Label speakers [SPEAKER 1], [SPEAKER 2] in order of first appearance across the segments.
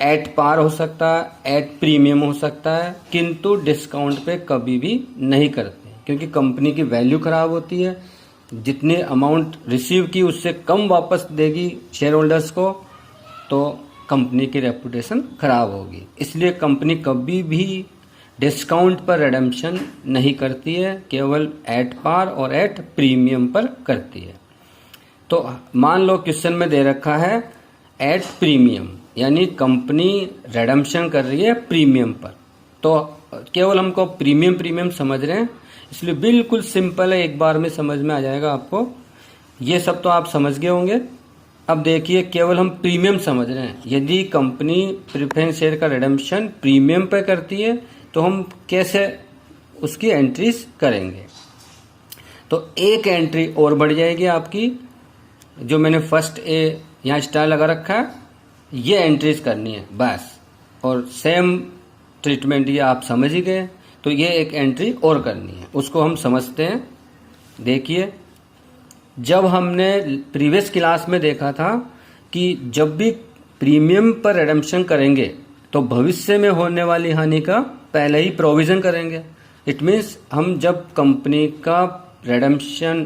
[SPEAKER 1] At par हो सकता है, एट प्रीमियम हो सकता है, किंतु डिस्काउंट पे कभी भी नहीं करते क्योंकि कंपनी की वैल्यू खराब होती है। जितने अमाउंट रिसीव की उससे कम वापस देगी शेयर होल्डर्स को तो कंपनी की रेपुटेशन खराब होगी। इसलिए कंपनी कभी भी डिस्काउंट पर रिडेम्पशन नहीं करती है, केवल एट पार और एट प्रीमियम पर करती है। तो मान लो क्वेश्चन में दे रखा है एट प्रीमियम, यानी कंपनी रिडेम्पशन कर रही है प्रीमियम पर। तो केवल हमको प्रीमियम समझ रहे हैं, इसलिए बिल्कुल सिंपल है, एक बार में समझ में आ जाएगा आपको। ये सब तो आप समझ गए होंगे। अब देखिए केवल हम प्रीमियम समझ रहे हैं। यदि कंपनी प्रेफरेंस शेयर का रिडेम्पशन प्रीमियम पर करती है तो हम कैसे उसकी एंट्रीज करेंगे। तो एक एंट्री और बढ़ जाएगी आपकी, जो मैंने फर्स्ट ए यहाँ स्टार लगा रखा है, ये एंट्रीज करनी है बस। और सेम ट्रीटमेंट ये आप समझ ही गए, तो ये एक एंट्री और करनी है, उसको हम समझते हैं। देखिए जब हमने प्रीवियस क्लास में देखा था कि जब भी प्रीमियम पर रिडेम्पशन करेंगे तो भविष्य में होने वाली हानि का पहले ही प्रोविजन करेंगे। इट मीन्स हम जब कंपनी का रिडेम्पशन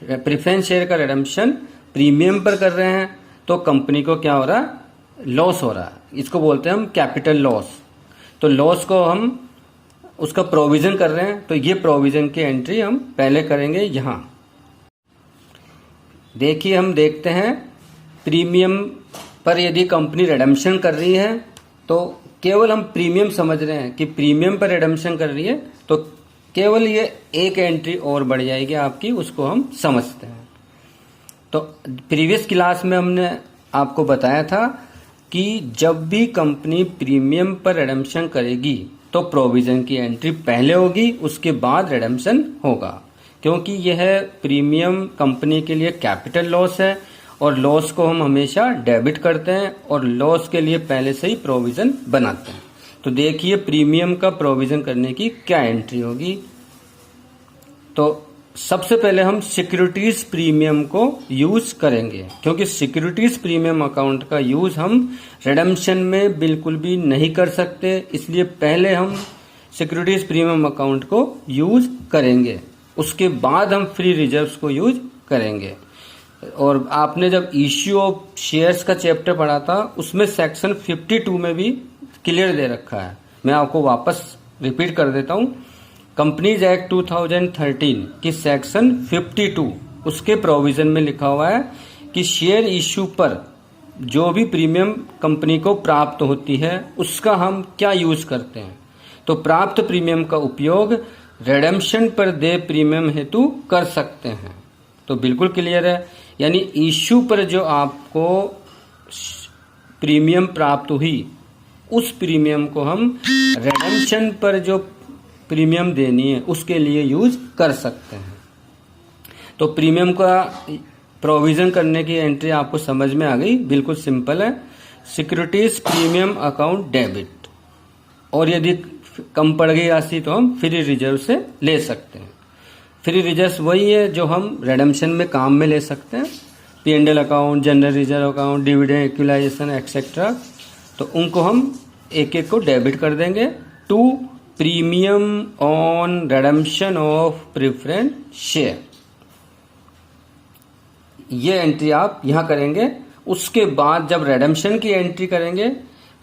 [SPEAKER 1] प्रेफरेंस शेयर का रिडेम्पशन प्रीमियम पर कर रहे हैं तो कंपनी को क्या हो रहा है, लॉस हो रहा है। इसको बोलते हैं हम कैपिटल लॉस। तो लॉस को हम उसका प्रोविजन कर रहे हैं, तो ये प्रोविजन की एंट्री हम पहले करेंगे यहां। देखिए हम देखते हैं प्रीमियम पर यदि कंपनी रिडेम्पशन कर रही है तो केवल हम प्रीमियम समझ रहे हैं कि प्रीमियम पर रिडेम्पशन कर रही है, तो केवल ये एक एंट्री और बढ़ जाएगी आपकी, उसको हम समझते हैं। तो प्रीवियस क्लास में हमने आपको बताया था कि जब भी कंपनी प्रीमियम पर रिडेम्पशन करेगी तो प्रोविजन की एंट्री पहले होगी, उसके बाद रिडेम्पशन होगा, क्योंकि यह प्रीमियम कंपनी के लिए कैपिटल लॉस है और लॉस को हम हमेशा डेबिट करते हैं और लॉस के लिए पहले से ही प्रोविजन बनाते हैं। तो देखिए प्रीमियम का प्रोविजन करने की क्या एंट्री होगी। तो सबसे पहले हम सिक्योरिटीज प्रीमियम को यूज करेंगे, क्योंकि सिक्योरिटीज प्रीमियम अकाउंट का यूज हम रिडेम्पशन में बिल्कुल भी नहीं कर सकते, इसलिए पहले हम सिक्योरिटीज प्रीमियम अकाउंट को यूज करेंगे, उसके बाद हम फ्री रिजर्व्स को यूज करेंगे। और आपने जब इश्यू ऑफ शेयर्स का चैप्टर पढ़ा था उसमें सेक्शन 52 में भी क्लियर दे रखा है। मैं आपको वापस रिपीट कर देता हूं। कंपनीज एक्ट 2013 की सेक्शन 52 उसके प्रोविजन में लिखा हुआ है कि शेयर इश्यू पर जो भी प्रीमियम कंपनी को प्राप्त होती है उसका हम क्या यूज करते हैं। तो प्राप्त प्रीमियम का उपयोग रिडेम्पशन पर देय प्रीमियम हेतु कर सकते हैं। तो बिल्कुल क्लियर है, यानी इश्यू पर जो आपको प्रीमियम प्राप्त हुई उस प्रीमियम को हम रिडेम्पशन पर जो प्रीमियम देनी है उसके लिए यूज कर सकते हैं। तो प्रीमियम का प्रोविजन करने की एंट्री आपको समझ में आ गई, बिल्कुल सिंपल है। सिक्योरिटीज प्रीमियम अकाउंट डेबिट, और यदि कम पड़ गई राशि तो हम फ्री रिजर्व से ले सकते हैं। फ्री रिजर्व वही है जो हम रिडेम्पशन में काम में ले सकते हैं, P&L account, general reserve account, dividend equalisation etcetera. तो उनको हम एक एक को डेबिट कर देंगे to premium on redemption of preference share. ये एंट्री आप यहां करेंगे। उसके बाद जब रिडेम्पशन की एंट्री करेंगे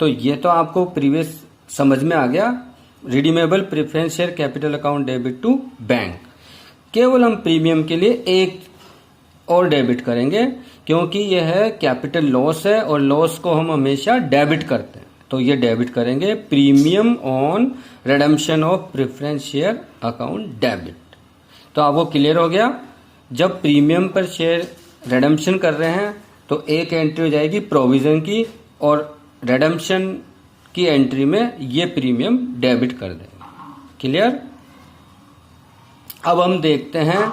[SPEAKER 1] तो ये तो आपको प्रीवियस समझ में आ गया, redeemable preference share capital account debit to bank. केवल हम प्रीमियम के लिए एक और डेबिट करेंगे, क्योंकि यह कैपिटल लॉस है और लॉस को हम हमेशा डेबिट करते हैं, तो ये डेबिट करेंगे premium on redemption of preference share account debit. तो आपको क्लियर हो गया, जब प्रीमियम पर शेयर रिडेम्पशन कर रहे हैं तो एक एंट्री हो जाएगी प्रोविजन की और रिडेम्पशन की एंट्री में ये प्रीमियम डेबिट कर देंगे। क्लियर। अब हम देखते हैं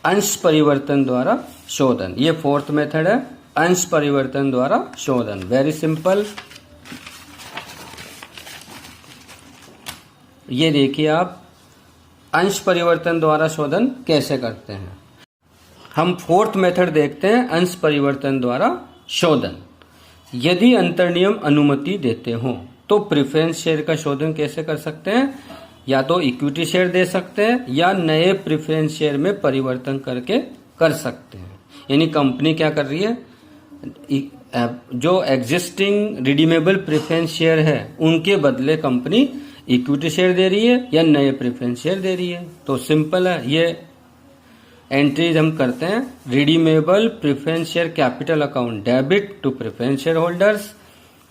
[SPEAKER 1] अंश परिवर्तन द्वारा शोधन। ये फोर्थ मेथड है, अंश परिवर्तन द्वारा शोधन। Very simple. ये देखिए आप अंश परिवर्तन द्वारा शोधन कैसे करते हैं। हम फोर्थ मेथड देखते हैं, अंश परिवर्तन द्वारा शोधन। यदि अंतर्नियम अनुमति देते हो तो प्रेफरेंस शेयर का शोधन कैसे कर सकते हैं? या तो इक्विटी शेयर दे सकते हैं या नए प्रेफरेंस शेयर में परिवर्तन करके कर सकते हैं। यानी कंपनी क्या कर रही है, जो एग्जिस्टिंग रिडीमेबल प्रेफरेंस शेयर है उनके बदले कंपनी इक्विटी शेयर दे रही है या नए प्रेफरेंस शेयर दे रही है। तो सिंपल है, ये एंट्रीज हम करते हैं। Redeemable preference share capital account debit to preference share holders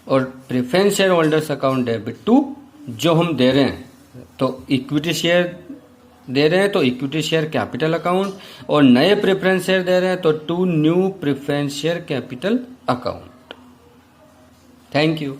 [SPEAKER 1] और preference share holders account debit to जो हम दे रहे हैं, तो इक्विटी शेयर दे रहे हैं तो इक्विटी शेयर कैपिटल अकाउंट और नए प्रेफरेंस शेयर दे रहे हैं तो to new preference share capital account. Thank you.